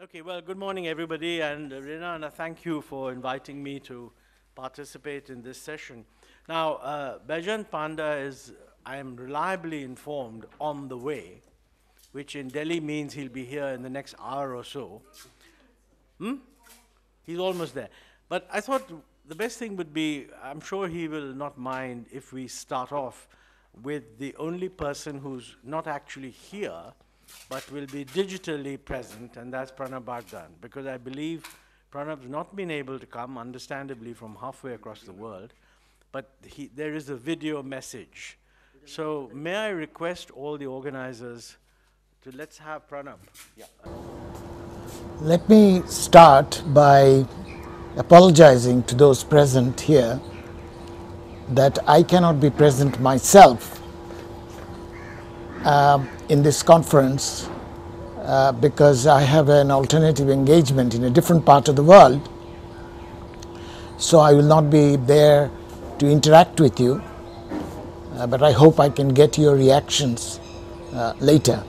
Okay, well, good morning, everybody, and Rina, thank you for inviting me to participate in this session. Now, Baijan Panda is, I am reliably informed, on the way, which in Delhi means he'll be here in the next hour or so. He's almost there. But I thought the best thing would be, I'm sure he will not mind if we start off with the only person who's not actually here, but will be digitally present, and that's Pranab Bardhan, because I believe Pranab's not been able to come, understandably, from halfway across the world, but there is a video message. So may I request all the organizers to let's have Pranab. Yeah. Let me start by apologizing to those present here that I cannot be present myself in this conference because I have an alternative engagement in a different part of the world. So I will not be there to interact with you, but I hope I can get your reactions later.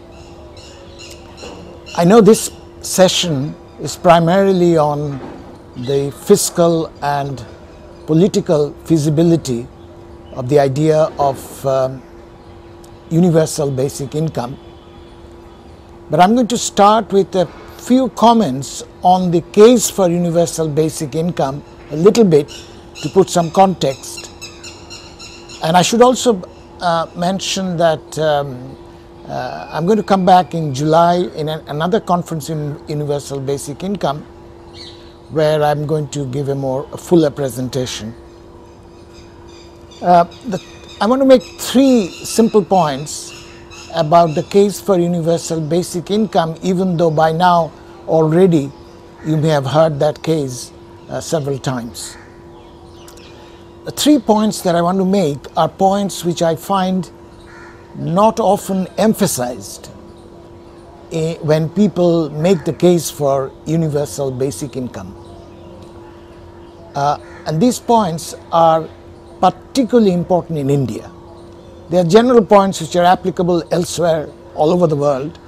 I know this session is primarily on the fiscal and political feasibility of the idea of universal basic income. But I'm going to start with a few comments on the case for universal basic income, a little bit to put some context. And I should also mention that I'm going to come back in July in another conference in universal basic income, where I'm going to give a fuller presentation. I want to make three simple points about the case for universal basic income, even though by now already you may have heard that case several times. The 3 points that I want to make are points which I find not often emphasized when people make the case for universal basic income. And these points are particularly important in India. They are general points which are applicable elsewhere all over the world,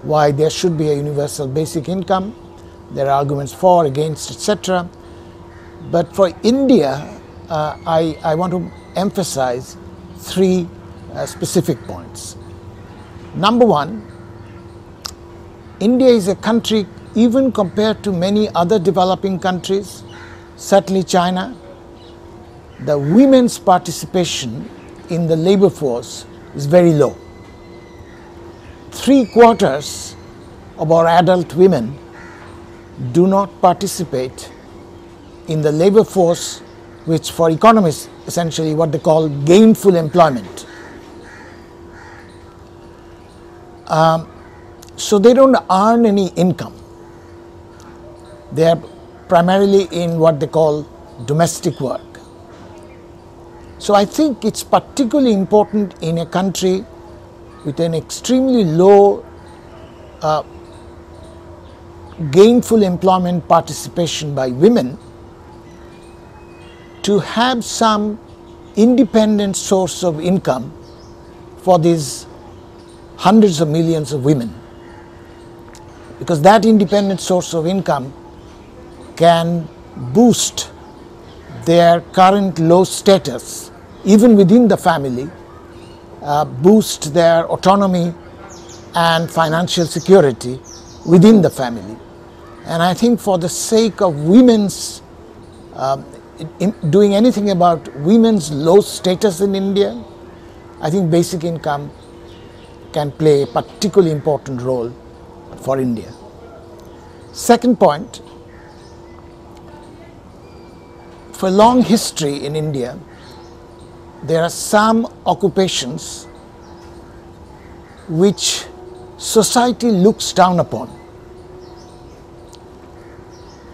why there should be a universal basic income. There are arguments for, against, etc. But for India, I want to emphasize three specific points. Number one, India is a country, even compared to many other developing countries, certainly China, the women's participation in the labor force is very low. 3/4 of our adult women do not participate in the labor force, which for economists essentially what they call gainful employment. So they don't earn any income. They are primarily in what they call domestic work. So I think it's particularly important in a country with an extremely low gainful employment participation by women to have some independent source of income for these hundreds of millions of women, because that independent source of income can boost their current low status even within the family, boost their autonomy and financial security within the family. And I think for the sake of women's doing anything about women's low status in India, I think basic income can play a particularly important role for India. Second point, for a long history in India, there are some occupations which society looks down upon.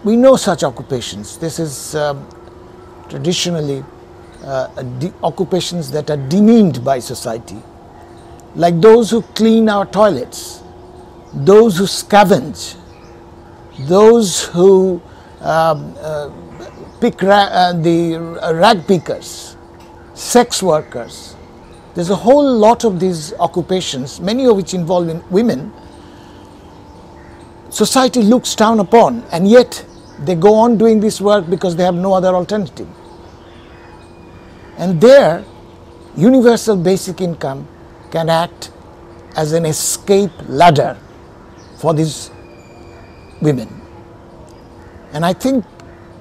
We know such occupations. This is traditionally occupations that are demeaned by society, like those who clean our toilets, those who scavenge, those who pick the rag pickers, sex workers. There's a whole lot of these occupations, many of which involve women, society looks down upon, and yet they go on doing this work because they have no other alternative. And there, universal basic income can act as an escape ladder for these women. And I think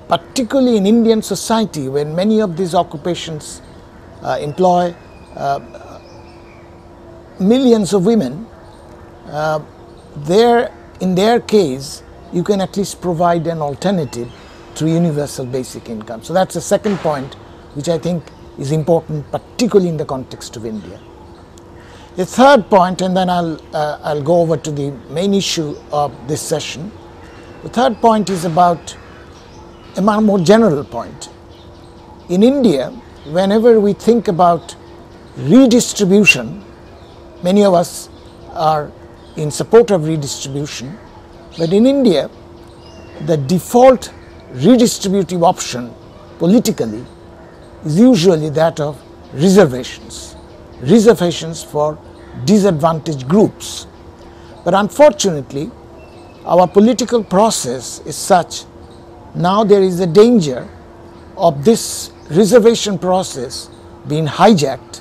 particularly in Indian society, when many of these occupations employ millions of women, in their case, you can at least provide an alternative through universal basic income. So that's the second point which I think is important, particularly in the context of India. The third point, and then I'll go over to the main issue of this session. The third point is about a more general point. In India, whenever we think about redistribution, many of us are in support of redistribution, but in India, the default redistributive option politically is usually that of reservations for disadvantaged groups. But unfortunately, our political process is such, now there is a danger of this reservation process being hijacked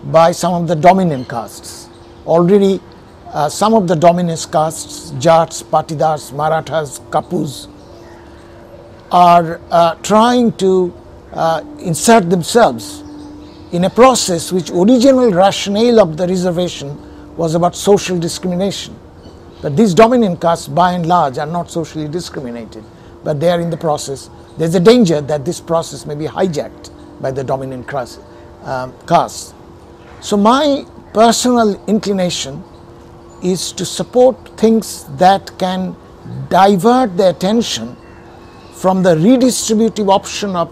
by some of the dominant castes. Already some of the dominant castes, Jats, Patidars, Marathas, Kapus, are trying to insert themselves in a process which original rationale of the reservation was about social discrimination. But these dominant castes by and large are not socially discriminated, but they are in the process. There is a danger that this process may be hijacked by the dominant castes. So my personal inclination is to support things that can divert the attention from the redistributive option of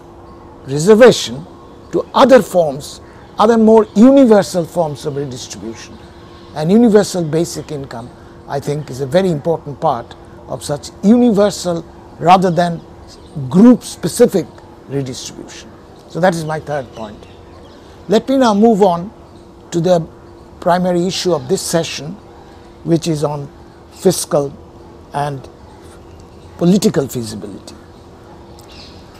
reservation to other forms, other more universal forms of redistribution. And universal basic income, I think, is a very important part of such universal rather than group specific redistribution. So that is my third point. Let me now move on to the primary issue of this session, which is on fiscal and political feasibility.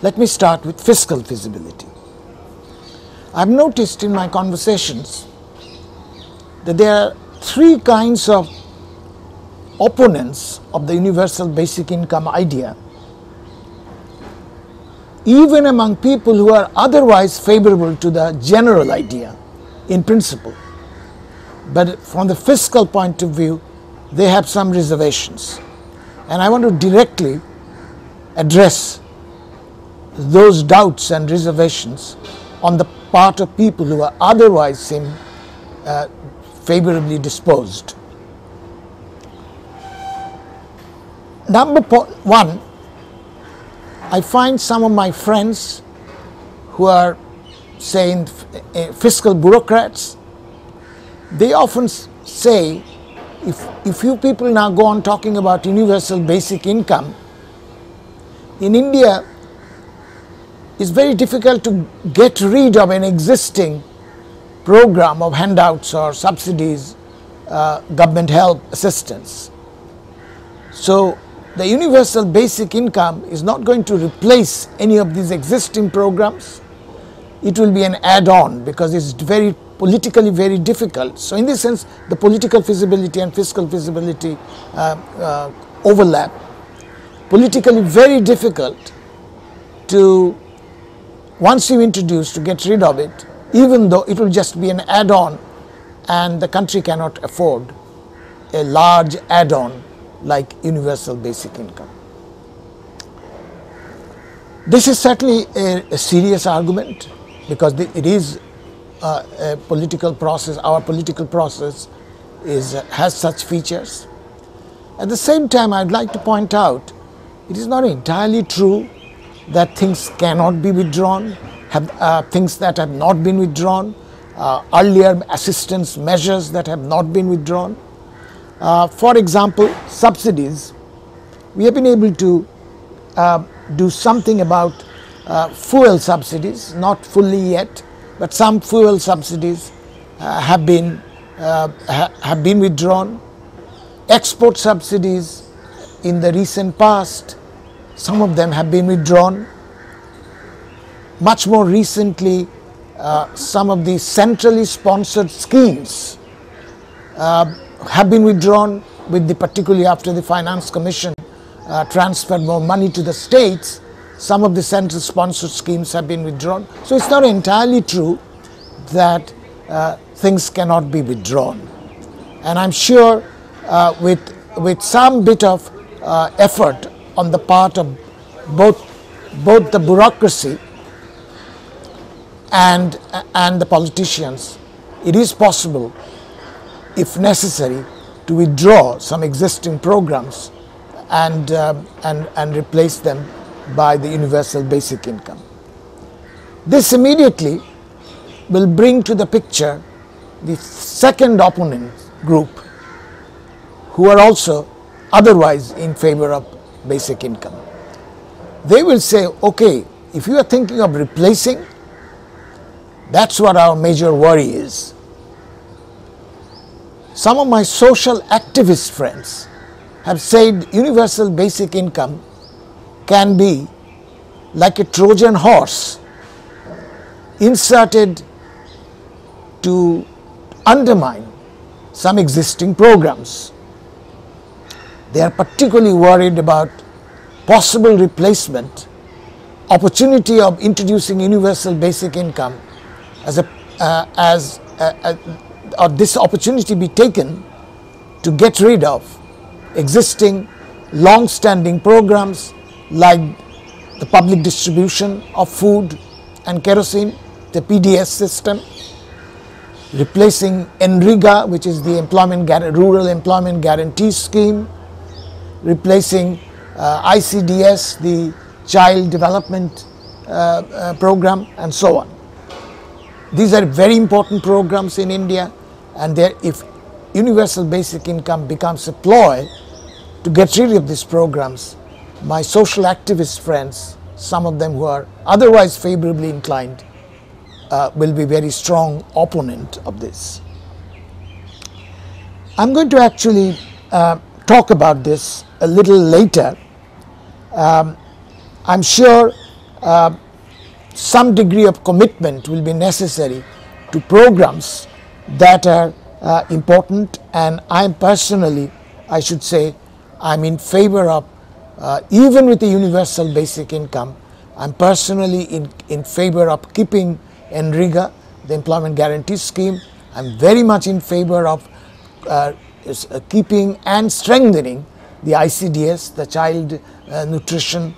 Let me start with fiscal feasibility. I have noticed in my conversations that there are three kinds of opponents of the universal basic income idea, even among people who are otherwise favorable to the general idea in principle. But from the fiscal point of view, they have some reservations. And I want to directly address those doubts and reservations on the part of people who are otherwise seem favorably disposed. Number one, I find some of my friends who are, say, fiscal bureaucrats, they often say, if you people now go on talking about universal basic income, in India, it's very difficult to get rid of an existing program of handouts or subsidies, government help, assistance. So the universal basic income is not going to replace any of these existing programs. It will be an add-on because it's very politically very difficult. So in this sense, the political feasibility and fiscal feasibility overlap. Politically very difficult to, once you introduce, to get rid of it, even though it will just be an add-on and the country cannot afford a large add-on like universal basic income. This is certainly a serious argument because it is a political process. Our political process has such features. At the same time, I'd like to point out it is not entirely true that things cannot be withdrawn, things that have not been withdrawn, earlier assistance measures that have not been withdrawn. For example, subsidies. We have been able to do something about fuel subsidies, not fully yet, but some fuel subsidies have been withdrawn. Export subsidies in the recent past, some of them have been withdrawn. Much more recently, some of the centrally sponsored schemes have been withdrawn, particularly after the Finance Commission transferred more money to the states. Some of the central sponsored schemes have been withdrawn. So it's not entirely true that things cannot be withdrawn. And I'm sure with some bit of effort on the part of both the bureaucracy and the politicians, it is possible, if necessary, to withdraw some existing programs and replace them by the universal basic income. This immediately will bring to the picture the second opponent group, who are also otherwise in favor of basic income. They will say, okay, if you are thinking of replacing, that's what our major worry is. Some of my social activist friends have said universal basic income can be like a Trojan horse inserted to undermine some existing programs. They are particularly worried about possible replacement, opportunity of introducing universal basic income or this opportunity be taken to get rid of existing long-standing programs like the public distribution of food and kerosene, the PDS system, replacing NREGA, which is the Rural Employment Guarantee Scheme, replacing ICDS, the Child Development Program, and so on. These are very important programs in India, and if universal basic income becomes a ploy to get rid of these programs, my social activist friends, some of them who are otherwise favorably inclined, will be very strong opponent of this. I'm going to actually talk about this a little later. I'm sure some degree of commitment will be necessary to programs that are important, and I'm personally, I should say, I'm in favor of, even with the universal basic income, I'm personally in favor of keeping NREGA, the Employment Guarantee Scheme. I'm very much in favor of keeping and strengthening the ICDS, the Child Nutrition,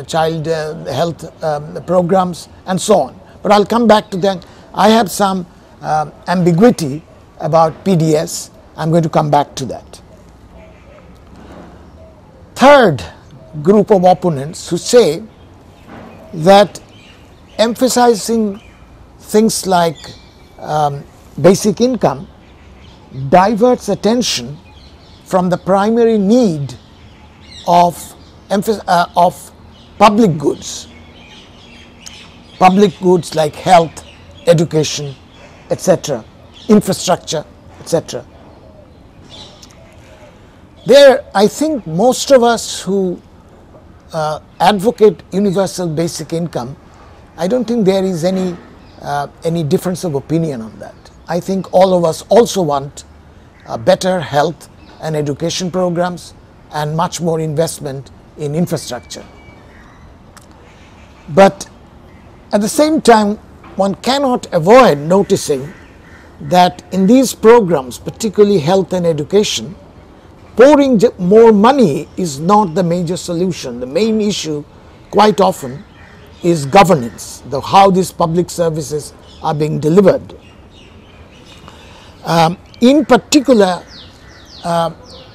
Child Health programs, and so on. But I'll come back to that. I have some ambiguity about PDS. I'm going to come back to that. Third group of opponents who say that emphasizing things like basic income diverts attention from the primary need of public goods like health, education, etc., infrastructure, etc. There, I think most of us who advocate universal basic income, I don't think there is any difference of opinion on that. I think all of us also want better health and education programs and much more investment in infrastructure. But at the same time, one cannot avoid noticing that in these programs, particularly health and education, pouring more money is not the major solution. The main issue quite often is governance, how these public services are being delivered. In particular,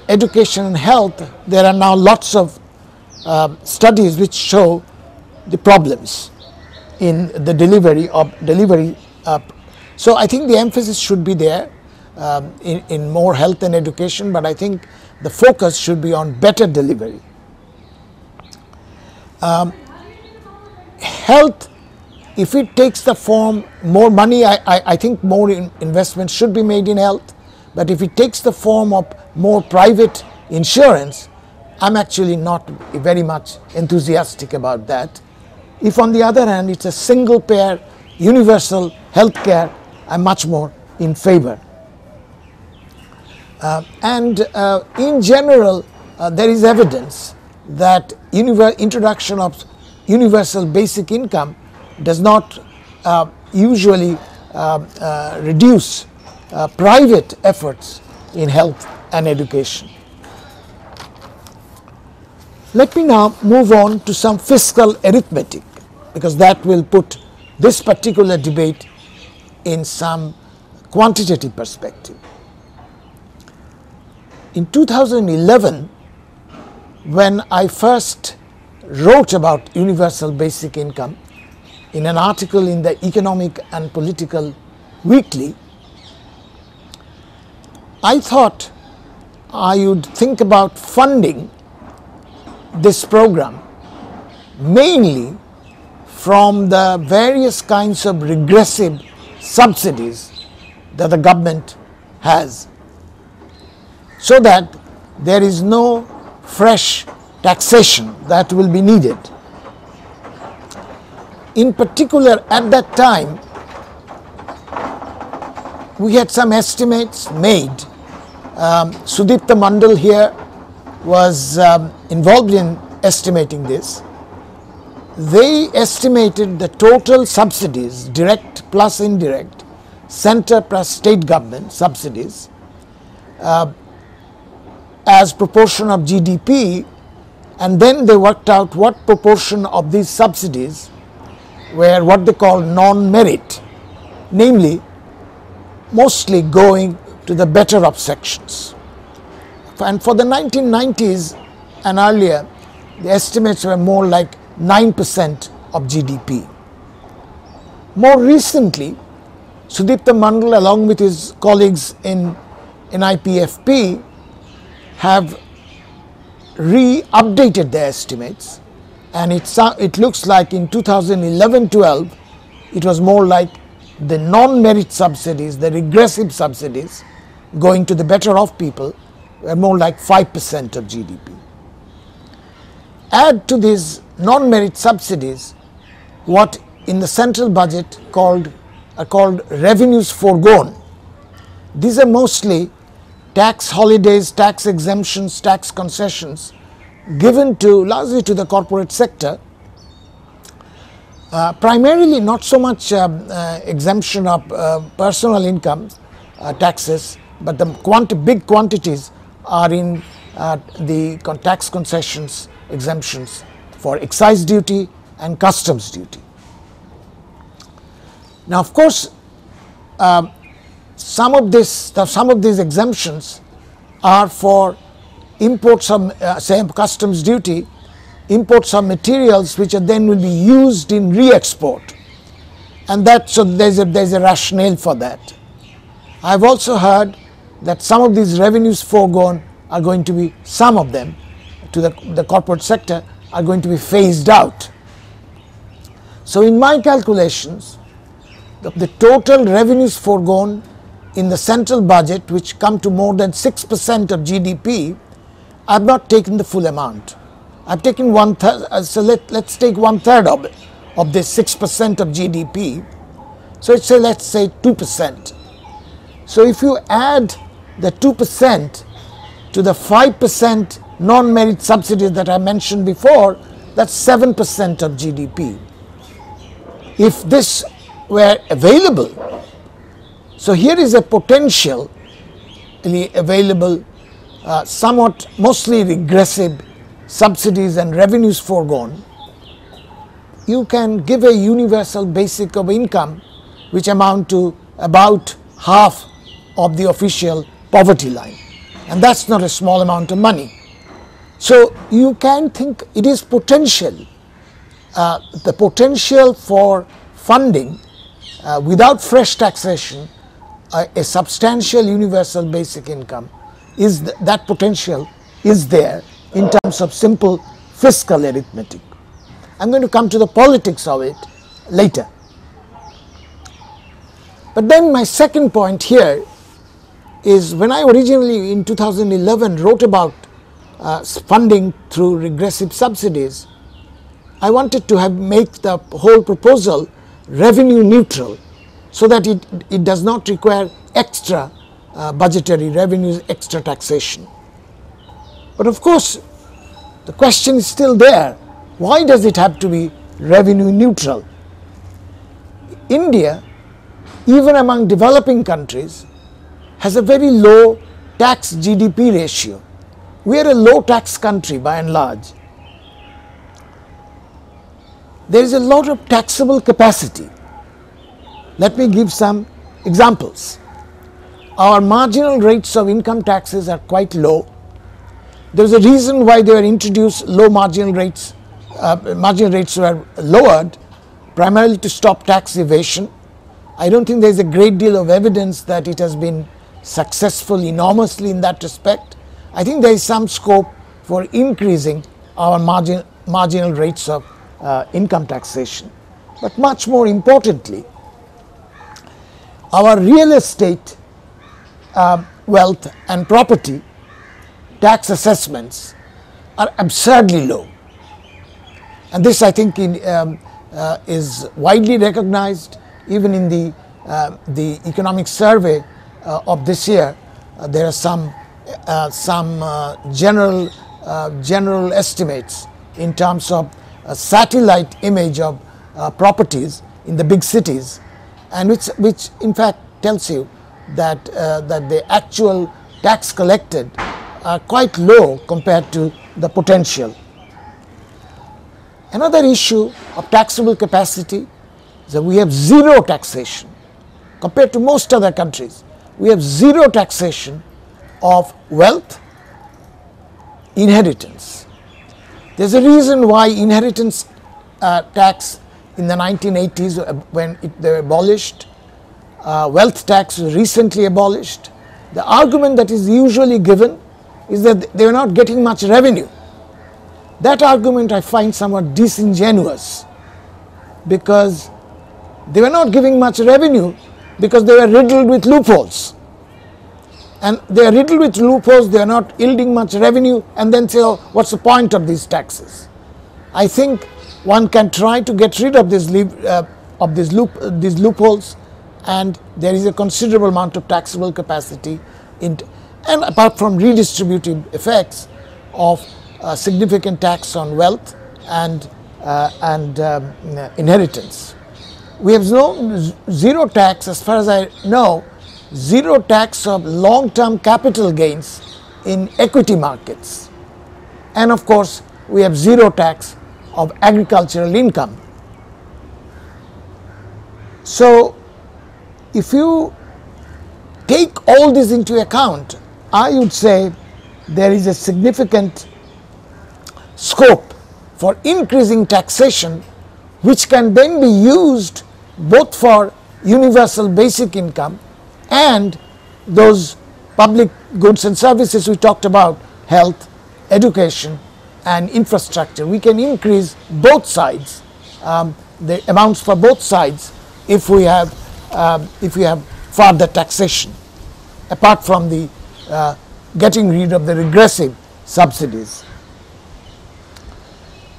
education and health, there are now lots of studies which show the problems in the delivery. So I think the emphasis should be there in more health and education, but I think the focus should be on better delivery. Health, if it takes the form more money, I think more investment should be made in health, but if it takes the form of more private insurance, I'm actually not very much enthusiastic about that. If on the other hand it's a single payer universal health care, I'm much more in favor. In general, there is evidence that introduction of universal basic income does not usually reduce private efforts in health and education. Let me now move on to some fiscal arithmetic, because that will put this particular debate in some quantitative perspective. In 2011, when I first wrote about universal basic income in an article in the Economic and Political Weekly, I thought I would think about funding this program mainly from the various kinds of regressive subsidies that the government has, so that there is no fresh taxation that will be needed. In particular, at that time, we had some estimates made. Sudipta Mandal here was involved in estimating this. They estimated the total subsidies, direct plus indirect, center plus state government subsidies, as proportion of GDP, and then they worked out what proportion of these subsidies were what they call non-merit, namely mostly going to the better off sections. And for the 1990s and earlier, the estimates were more like 9% of GDP. More recently, Sudipta Mandal along with his colleagues in IPFP have re-updated their estimates, and it looks like in 2011-12 it was more like the non-merit subsidies, the regressive subsidies going to the better off people were more like 5% of GDP. Add to these non-merit subsidies what in the central budget are called revenues foregone. These are mostly tax holidays, tax exemptions, tax concessions given largely to the corporate sector, primarily not so much exemption of personal income taxes, but the big quantities are in the tax concessions, exemptions for excise duty and customs duty. Now, of course, some of these exemptions are for imports of say customs duty, imports of materials which are then will be used in re-export, and so there's a rationale for that. I've also heard that some of these revenues foregone are going to be, some of them to the corporate sector are going to be phased out. So in my calculations, the total revenues foregone in the central budget, which come to more than 6% of GDP, I have not taken the full amount. I have taken one third, so let's take one third of this 6% of GDP. So let's say 2%. So if you add the 2% to the 5% non-merit subsidies that I mentioned before, that's 7% of GDP. If this were available, so here is a potentially available, somewhat mostly regressive subsidies and revenues foregone. You can give a universal basic of income which amount to about half of the official poverty line, and that's not a small amount of money. So you can think it is potential, the potential for funding without fresh taxation a substantial universal basic income is that potential is there in terms of simple fiscal arithmetic. I'm going to come to the politics of it later. But then my second point here is, when I originally in 2011 wrote about funding through regressive subsidies, I wanted to make the whole proposal revenue neutral, so that it does not require extra budgetary revenues, extra taxation. But of course, the question is still there, why does it have to be revenue neutral? India, even among developing countries, has a very low tax GDP ratio. We are a low tax country by and large. There is a lot of taxable capacity. Let me give some examples. Our marginal rates of income taxes are quite low. There is a reason why they were introduced. Low marginal rates were lowered primarily to stop tax evasion. I don't think there is a great deal of evidence that it has been successful enormously in that respect. I think there is some scope for increasing our marginal rates of income taxation. But much more importantly, our real estate, wealth and property tax assessments are absurdly low, and this I think is widely recognized. Even in the economic survey of this year, there are some general estimates in terms of a satellite image of properties in the big cities, and which in fact tells you that the actual tax collected are quite low compared to the potential. Another issue of taxable capacity is that we have zero taxation compared to most other countries. We have zero taxation of wealth, inheritance. There is a reason why inheritance tax in the 1980s when they were abolished, wealth tax was recently abolished. The argument that is usually given is that they were not getting much revenue. That argument I find somewhat disingenuous, because they were not giving much revenue because they were riddled with loopholes. And they are riddled with loopholes, they are not yielding much revenue, and then say, oh, what's the point of these taxes? I think one can try to get rid of these loopholes, and there is a considerable amount of taxable capacity and apart from redistributive effects of significant tax on wealth and inheritance. We have zero tax, as far as I know, zero tax of long-term capital gains in equity markets, and of course we have zero tax of agricultural income. So if you take all this into account, I would say there is a significant scope for increasing taxation, which can then be used both for universal basic income and those public goods and services we talked about, health, education and infrastructure. We can increase both sides, the amounts for both sides, if we have further taxation, apart from the getting rid of the regressive subsidies.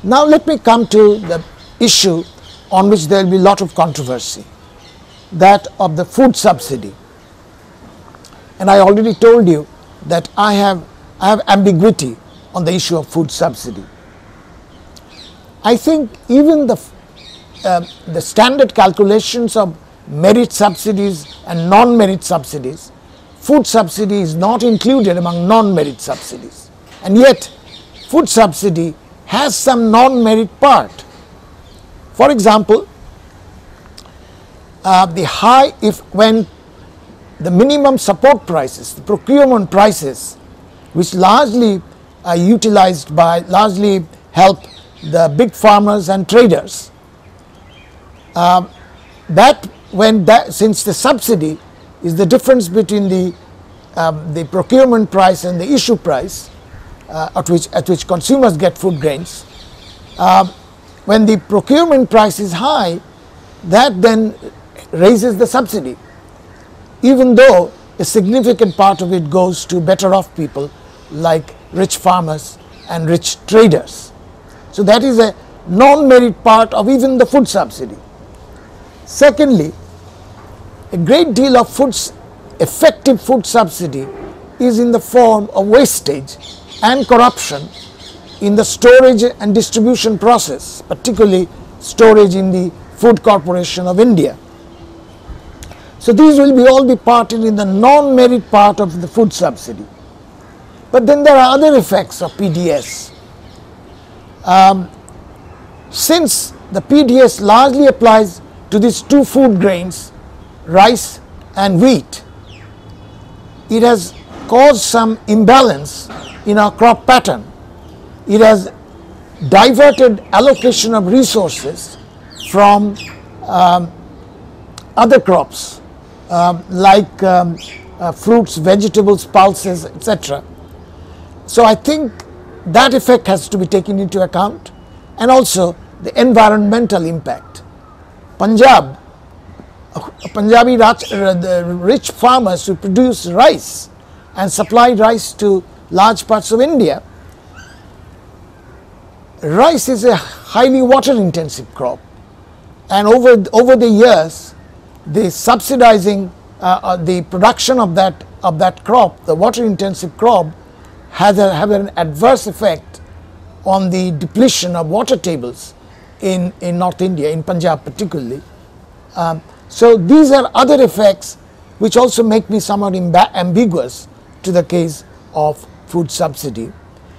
Now let me come to the issue on which there will be a lot of controversy, that of the food subsidy. And I already told you that I have ambiguity on the issue of food subsidy. I think even the standard calculations of merit subsidies and non-merit subsidies, food subsidy is not included among non-merit subsidies, and yet food subsidy has some non-merit part. For example, when the minimum support prices, the procurement prices, which largely are utilized largely help the big farmers and traders, since the subsidy is the difference between the procurement price and the issue price at which consumers get food grains, when the procurement price is high, that then raises the subsidy, even though a significant part of it goes to better off people like rich farmers and rich traders. So that is a non-merit part of even the food subsidy. Secondly, a great deal of effective food subsidy is in the form of wastage and corruption in the storage and distribution process, particularly storage in the Food Corporation of India. So these will all be parted in the non-merit part of the food subsidy. But then there are other effects of PDS. Since the PDS largely applies to these two food grains, rice and wheat, it has caused some imbalance in our crop pattern. It has diverted allocation of resources from other crops like fruits, vegetables, pulses, etc. So I think that effect has to be taken into account, and also the environmental impact. Punjabi the rich farmers who produce rice and supply rice to large parts of India. Rice is a highly water intensive crop, and over the years the subsidizing the production of that crop, the water intensive crop, have an adverse effect on the depletion of water tables in North India, in Punjab particularly. So these are other effects which also make me somewhat ambiguous to the case of food subsidy.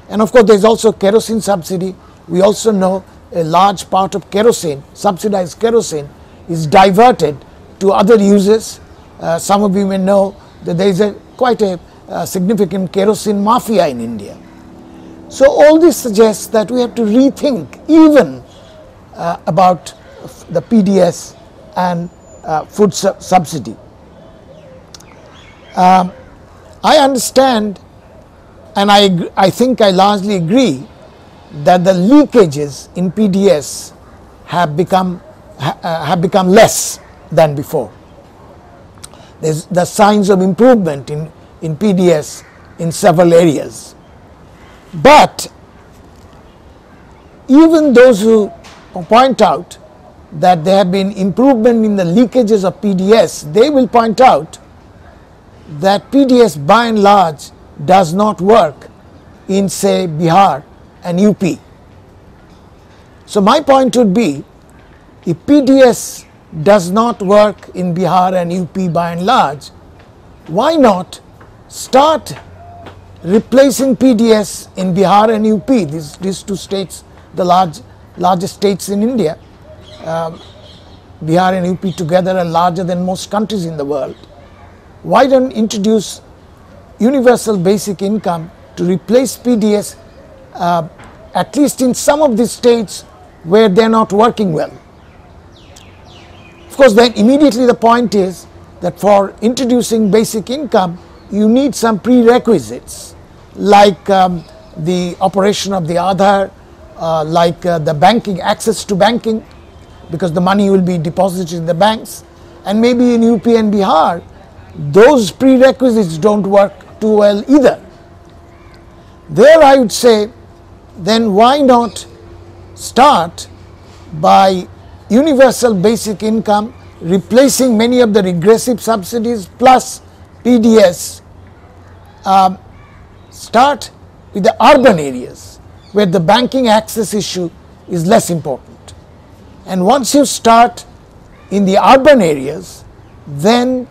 And of course there is also kerosene subsidy. We also know a large part of kerosene, subsidized kerosene, is diverted to other uses. Some of you may know that there is quite a significant kerosene mafia in India. So all this suggests that we have to rethink even about the PDS and food subsidy. I understand, and I think I largely agree, that the leakages in PDS have become less than before. There's the signs of improvement in PDS in several areas. But even those who point out that there have been improvement in the leakages of PDS, they will point out that PDS by and large does not work in, say, Bihar and UP. So my point would be, if PDS does not work in Bihar and UP by and large, why not start replacing PDS in Bihar and UP, these two states, the largest states in India. Bihar and UP together are larger than most countries in the world. Why don't introduce universal basic income to replace PDS at least in some of these states where they are not working well? Of course, then immediately the point is that for introducing basic income, you need some prerequisites like the operation of the Aadhaar, like the banking, access to banking, because the money will be deposited in the banks, and maybe in UP and Bihar, those prerequisites don't work too well either. There I would say, then why not start by universal basic income, replacing many of the regressive subsidies plus PDS. Start with the urban areas where the banking access issue is less important. And once you start in the urban areas, then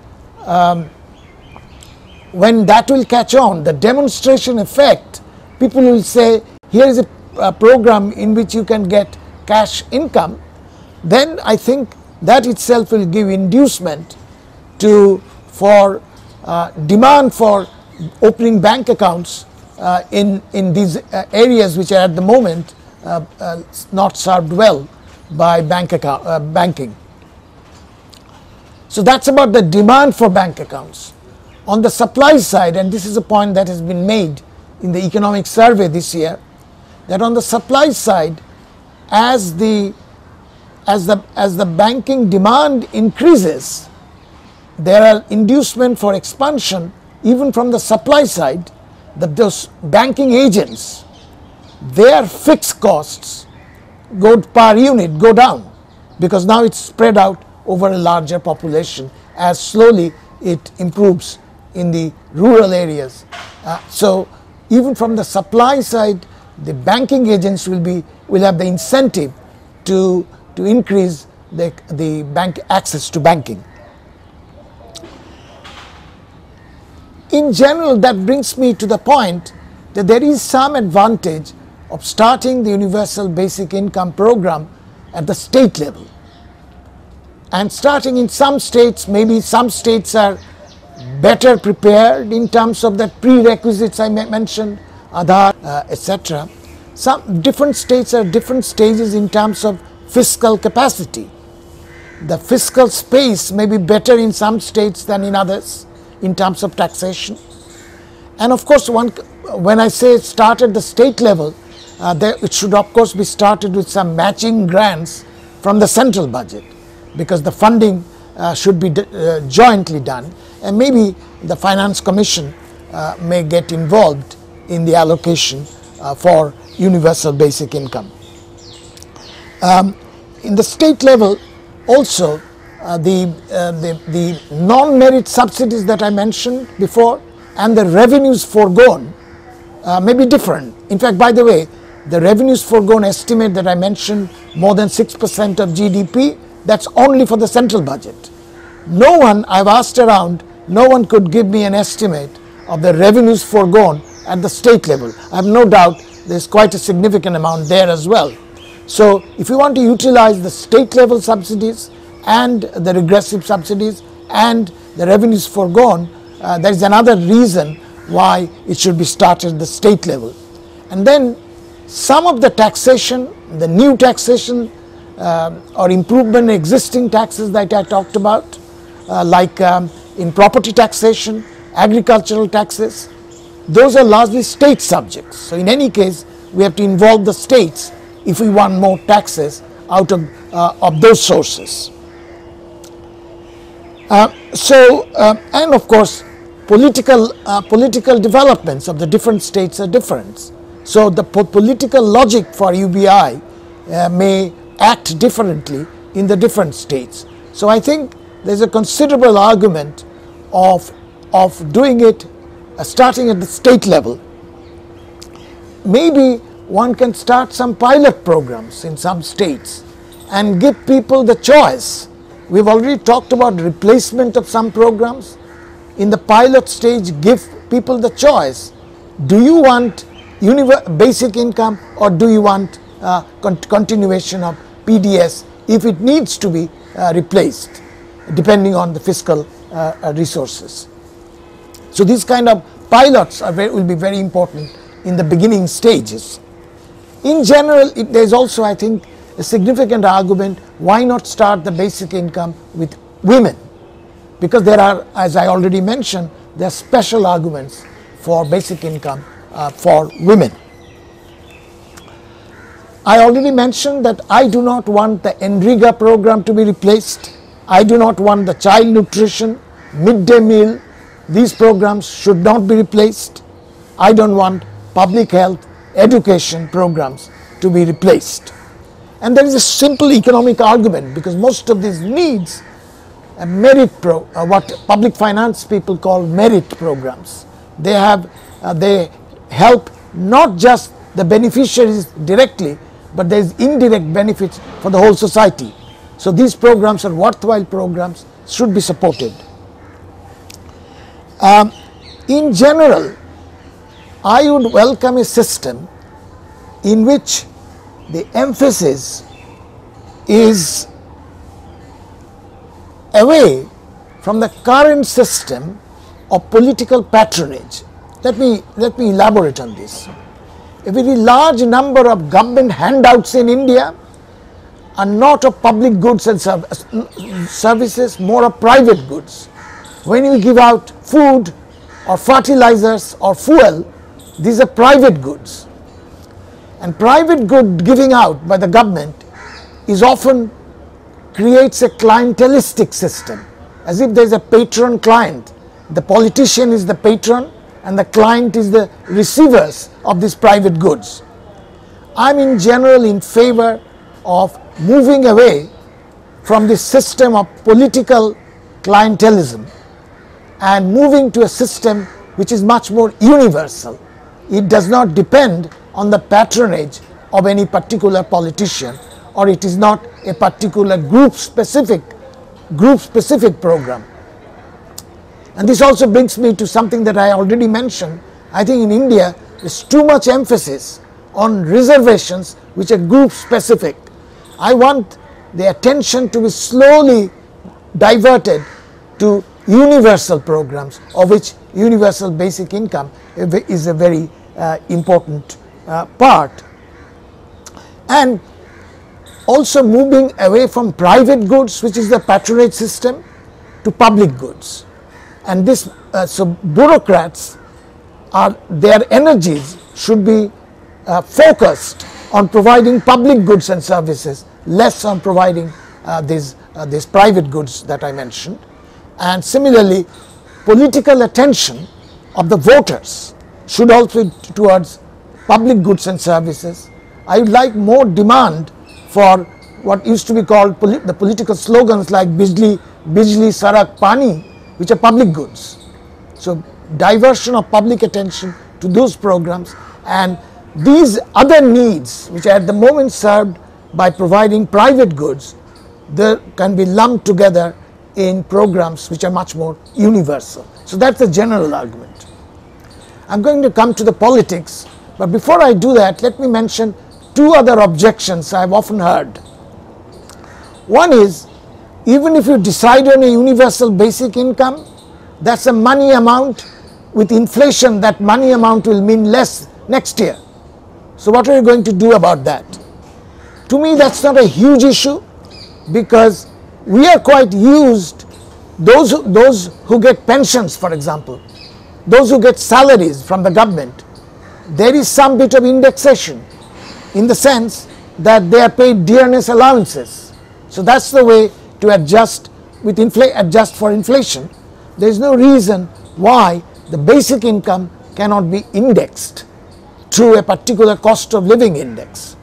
when that will catch on, the demonstration effect, people will say, here is a program in which you can get cash income, then I think that itself will give inducement for demand for opening bank accounts in these areas which are at the moment not served well by banking. So that's about the demand for bank accounts. On the supply side, and this is a point that has been made in the economic survey this year, that on the supply side, as the banking demand increases, there are inducement for expansion even from the supply side, that those banking agents, their fixed costs per unit go down, because now it's spread out over a larger population as slowly it improves in the rural areas. So even from the supply side, the banking agents will have the incentive to increase the bank access to banking. In general, that brings me to the point that there is some advantage of starting the universal basic income program at the state level. And starting in some states, maybe some states are better prepared in terms of the prerequisites I mentioned, Aadhaar, etc. Some different states are different stages in terms of fiscal capacity. The fiscal space may be better in some states than in others in terms of taxation. And of course, when I say start at the state level, it should of course be started with some matching grants from the central budget, because the funding should be jointly done, and maybe the Finance Commission may get involved in the allocation for universal basic income. In the state level also, the non-merit subsidies that I mentioned before and the revenues foregone may be different. In fact, by the way, the revenues foregone estimate that I mentioned, more than 6% of GDP, that's only for the central budget. No one, I've asked around, no one could give me an estimate of the revenues foregone at the state level. I have no doubt there's quite a significant amount there as well. So if you want to utilize the state level subsidies and the regressive subsidies and the revenues foregone, there is another reason why it should be started at the state level. And then some of the taxation, the new taxation or improvement in existing taxes that I talked about, like in property taxation, agricultural taxes, those are largely state subjects. So in any case, we have to involve the states if we want more taxes out of those sources. And of course, political developments of the different states are different. So the political logic for UBI may act differently in the different states. So I think there's a considerable argument of doing it, starting at the state level. Maybe one can start some pilot programs in some states and give people the choice. We've already talked about replacement of some programs. In the pilot stage, give people the choice. Do you want basic income, or do you want continuation of PDS if it needs to be replaced, depending on the fiscal resources? So these kind of pilots will be very important in the beginning stages. In general, there is also, I think, a significant argument why not start the basic income with women, because there are, as I already mentioned, there are special arguments for basic income for women. I already mentioned that I do not want the NREGA program to be replaced. I do not want the child nutrition, midday meal. These programs should not be replaced. I don't want public health, education programs to be replaced. And there is a simple economic argument, because most of these needs a what public finance people call merit programs. They help not just the beneficiaries directly, but there is indirect benefits for the whole society. So these programs are worthwhile programs, should be supported. In general, I would welcome a system in which the emphasis is away from the current system of political patronage. Let me elaborate on this. A very large number of government handouts in India are not of public goods and services, more of private goods. When you give out food or fertilizers or fuel, these are private goods. And private good giving out by the government is often creates a clientelistic system, as if there is a patron client. The politician is the patron and the client is the receivers of these private goods. I'm in general in favor of moving away from this system of political clientelism and moving to a system which is much more universal. It does not depend on the patronage of any particular politician, or it is not a particular group specific program. And this also brings me to something that I already mentioned. I think in India there is too much emphasis on reservations which are group specific. I want the attention to be slowly diverted to universal programs, of which universal basic income is a very important part. And also moving away from private goods, which is the patronage system, to public goods. And this, so bureaucrats, their energies should be focused on providing public goods and services, less on providing these private goods that I mentioned. And similarly, political attention of the voters should also be towards public goods and services. I would like more demand for what used to be called the political slogans like Bijli, Sarak, Pani, which are public goods. So diversion of public attention to those programs, and these other needs which are at the moment served by providing private goods, they can be lumped together in programs which are much more universal. So that's the general argument. I'm going to come to the politics, but before I do that, let me mention two other objections I've often heard. One is, even if you decide on a universal basic income, that's a money amount. With inflation, that money amount will mean less next year. So what are you going to do about that? To me, that's not a huge issue, because we are quite used, those who get pensions, for example, those who get salaries from the government, there is some bit of indexation in the sense that they are paid dearness allowances. So that's the way to adjust for inflation. There is no reason why the basic income cannot be indexed through a particular cost of living index.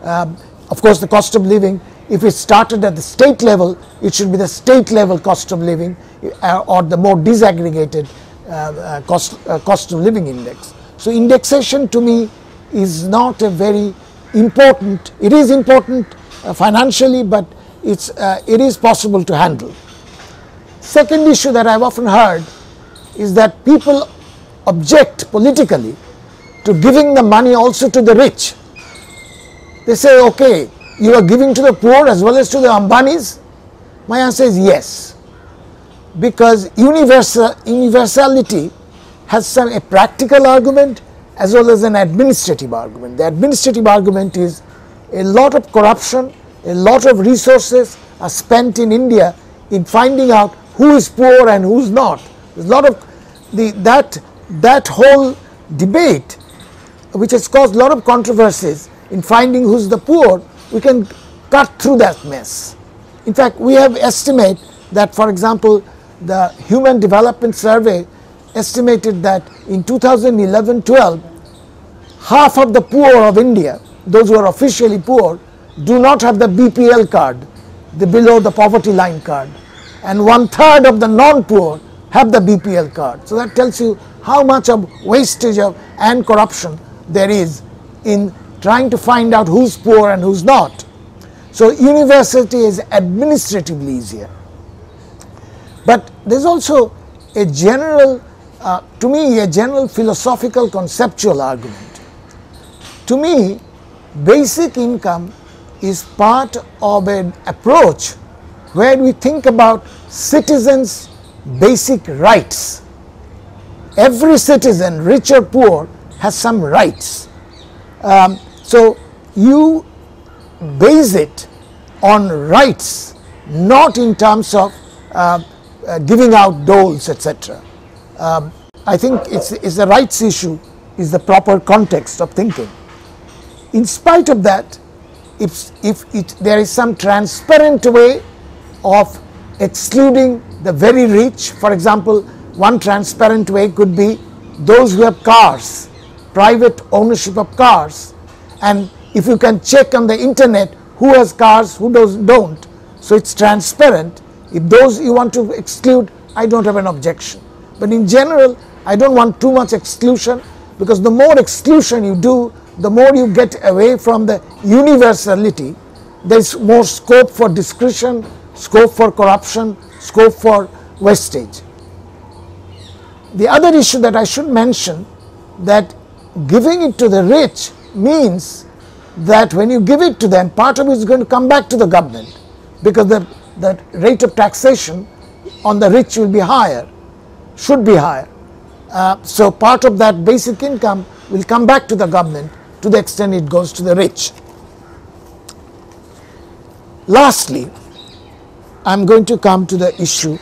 Of course, the cost of living, if it started at the state level, it should be the state level cost of living or the more disaggregated cost of living index. So indexation to me is not a very important, it is important financially, but it is possible to handle. Second issue that I've often heard is that people object politically to giving the money also to the rich. They say, okay, you are giving to the poor as well as to the Ambanis? My answer is yes, because universality has a practical argument as well as an administrative argument. The administrative argument is a lot of corruption, a lot of resources are spent in India in finding out who is poor and who is not. There's a lot of that whole debate, which has caused a lot of controversies in finding who's the poor. We can cut through that mess. In fact, we have estimate that, for example, the Human Development Survey estimated that in 2011-12, half of the poor of India, those who are officially poor, do not have the BPL card, the below the poverty line card, and 1/3 of the non-poor have the BPL card. So that tells you how much of wastage and corruption there is in trying to find out who's poor and who's not. So universality is administratively easier. But there's also a general, to me, a general philosophical conceptual argument. To me, basic income is part of an approach where we think about citizens' basic rights. Every citizen, rich or poor, has some rights. So you base it on rights, not in terms of giving out doles, etc. I think it's the rights issue is the proper context of thinking. In spite of that, if there is some transparent way of excluding the very rich, for example, one transparent way could be those who have cars, private ownership of cars, and if you can check on the internet who has cars, who don't, so it's transparent. If those you want to exclude, I don't have an objection. But in general, I don't want too much exclusion, because the more exclusion you do, the more you get away from the universality. There is more scope for discretion, scope for corruption, scope for wastage. The other issue that I should mention, that giving it to the rich means that when you give it to them, part of it is going to come back to the government, because the rate of taxation on the rich will be higher, should be higher. So part of that basic income will come back to the government to the extent it goes to the rich. Lastly, I am going to come to the issue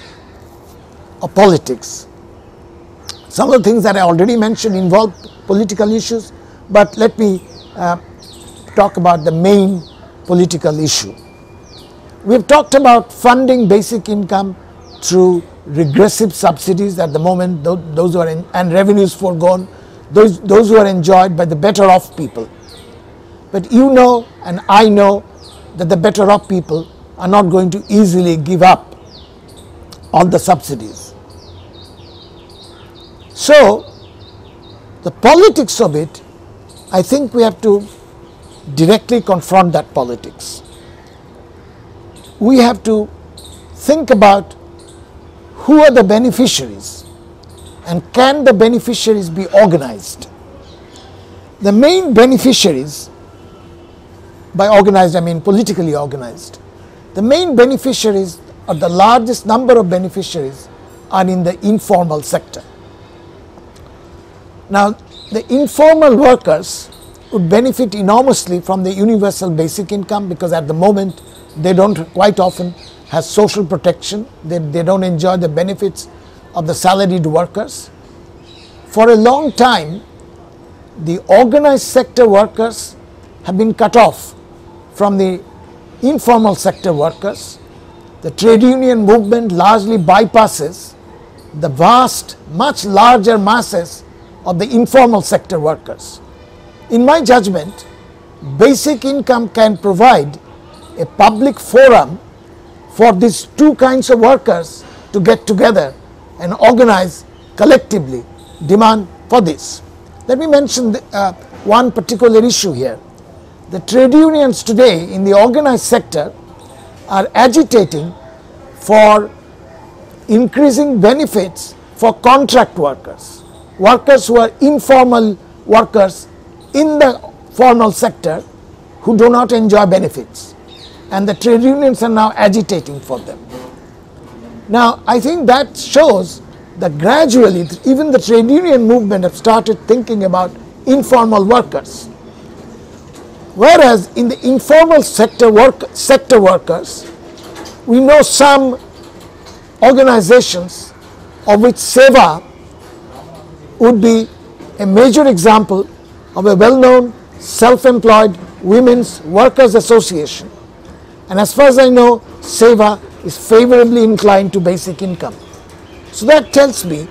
of politics. Some of the things that I already mentioned involve political issues, but let me talk about the main political issue. We have talked about funding basic income through regressive subsidies at the moment, those who are in, and revenues foregone, those who are enjoyed by the better off people. But you know and I know that the better off people are not going to easily give up on the subsidies. So the politics of it, I think we have to directly confront that politics. We have to think about who are the beneficiaries and can the beneficiaries be organized. The main beneficiaries, by organized I mean politically organized, the main beneficiaries or the largest number of beneficiaries are in the informal sector. Now the informal workers would benefit enormously from the universal basic income, because at the moment they don't quite often have social protection, they don't enjoy the benefits of the salaried workers. For a long time, the organized sector workers have been cut off from the informal sector workers. The trade union movement largely bypasses the vast, much larger masses of the informal sector workers. In my judgment, basic income can provide a public forum for these two kinds of workers to get together and organize collectively demand for this. Let me mention one particular issue here. The trade unions today in the organized sector are agitating for increasing benefits for contract workers, workers who are informal workers in the formal sector who do not enjoy benefits, and the trade unions are now agitating for them. Now I think that shows that gradually even the trade union movement have started thinking about informal workers, whereas in the informal sector workers, we know some organizations, of which Seva would be a major example of a well-known self-employed women's workers association, and as far as I know, Seva is favorably inclined to basic income. So that tells me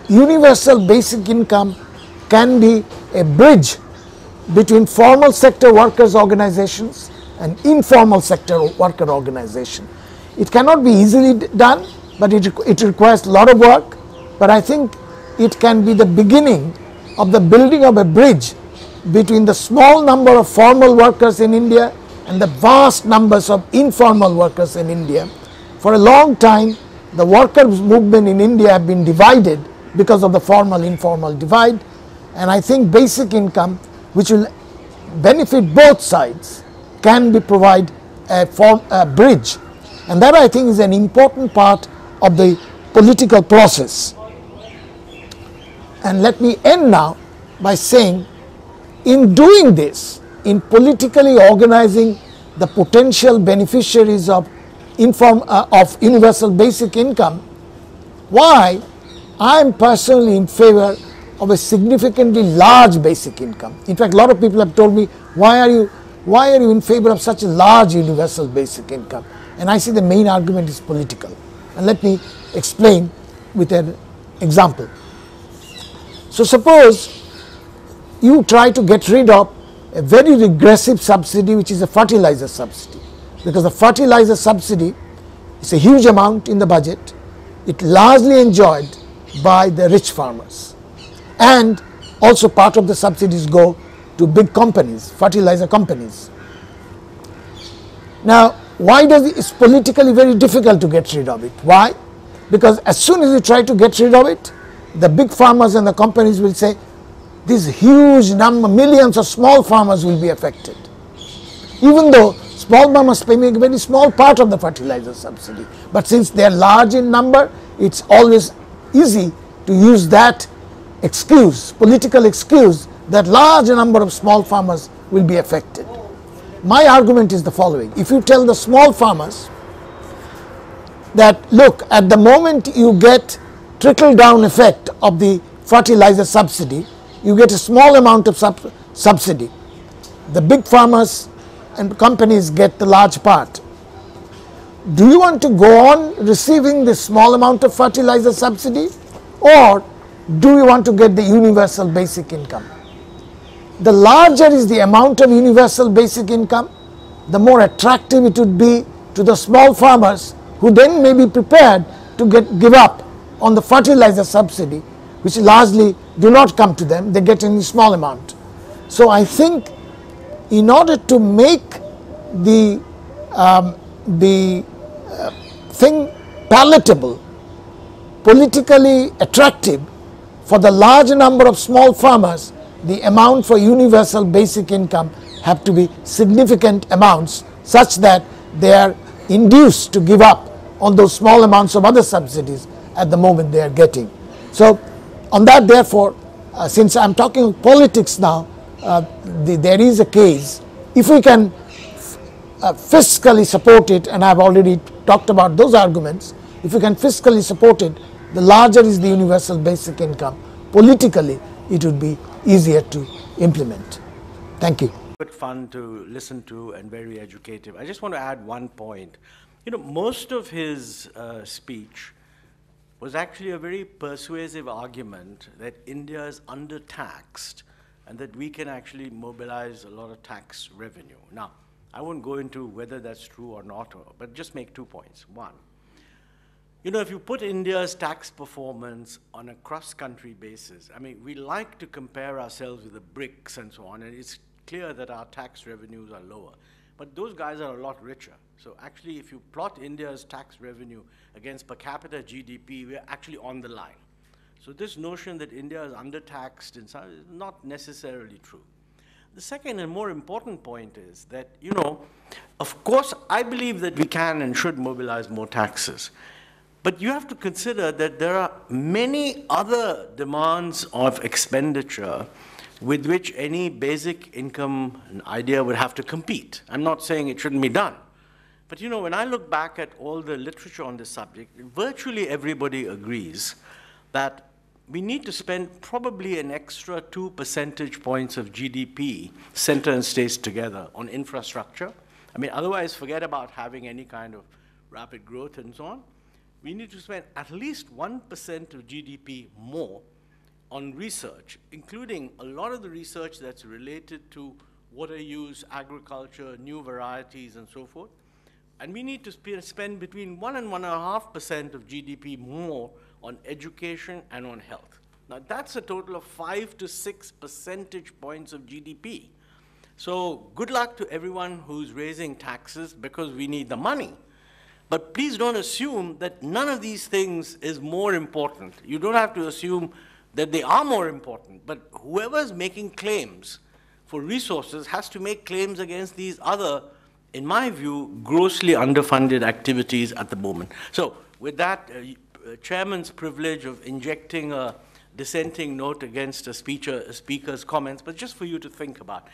universal basic income can be a bridge between formal sector workers organizations and informal sector worker organization. It cannot be easily done, but it requires a lot of work, but I think it can be the beginning of the building of a bridge between the small number of formal workers in India and the vast numbers of informal workers in India. For a long time, the workers' movement in India have been divided because of the formal-informal divide, and I think basic income, which will benefit both sides, can provide a bridge, and that I think is an important part of the political process. And let me end now by saying, in doing this, in politically organizing the potential beneficiaries of universal basic income, why I am personally in favor of a significantly large basic income. In fact, a lot of people have told me, why are you in favor of such a large universal basic income? And I see the main argument is political. And let me explain with an example. So suppose you try to get rid of a very regressive subsidy, which is a fertilizer subsidy, because the fertilizer subsidy is a huge amount in the budget. It largely enjoyed by the rich farmers, and also part of the subsidies go to big companies, fertilizer companies. Now, why it's politically very difficult to get rid of it? Why? Because as soon as you try to get rid of it, the big farmers and the companies will say, this huge number, millions of small farmers will be affected. Even though small farmers pay a very small part of the fertilizer subsidy, but since they are large in number, it's always easy to use that excuse, political excuse, that large number of small farmers will be affected. My argument is the following: if you tell the small farmers that, look, at the moment you get trickle down effect of the fertilizer subsidy, you get a small amount of subsidy, the big farmers and companies get the large part. Do you want to go on receiving this small amount of fertilizer subsidy, or do you want to get the universal basic income? The larger is the amount of universal basic income, the more attractive it would be to the small farmers, who then may be prepared to give up on the fertilizer subsidy, which largely do not come to them, they get in a small amount. So I think in order to make the thing palatable, politically attractive for the large number of small farmers, the amount for universal basic income have to be significant amounts, such that they are induced to give up on those small amounts of other subsidies at the moment they are getting. So on that, therefore, since I am talking politics now, there is a case, if we can fiscally support it, and I have already talked about those arguments, if we can fiscally support it, the larger is the universal basic income. Politically, it would be easier to implement. Thank you. Good fun to listen to and very educative. I just want to add one point. You know, most of his speech was actually a very persuasive argument that India is undertaxed and that we can actually mobilize a lot of tax revenue. Now, I won't go into whether that's true or not, but just make 2 points. One, you know, if you put India's tax performance on a cross-country basis, I mean, we like to compare ourselves with the BRICS and so on, and it's clear that our tax revenues are lower. But those guys are a lot richer. So actually, if you plot India's tax revenue against per capita GDP, we're actually on the line. So this notion that India is undertaxed in some is not necessarily true. The second and more important point is that, you know, of course, I believe that we can and should mobilize more taxes. But you have to consider that there are many other demands of expenditure with which any basic income idea would have to compete. I'm not saying it shouldn't be done. But you know, when I look back at all the literature on this subject, virtually everybody agrees that we need to spend probably an extra 2 percentage points of GDP, center and states together, on infrastructure. I mean, otherwise forget about having any kind of rapid growth and so on. We need to spend at least 1% of GDP more on research, including a lot of the research that's related to water use, agriculture, new varieties, and so forth. And we need to spend between 1 and 1.5% of GDP more on education and on health. Now, that's a total of 5 to 6 percentage points of GDP. So good luck to everyone who's raising taxes, because we need the money. But please don't assume that none of these things is more important. You don't have to assume that they are more important, but whoever's making claims for resources has to make claims against these other, in my view, grossly underfunded activities at the moment. So with that, chairman's privilege of injecting a dissenting note against a speaker's comments, but just for you to think about.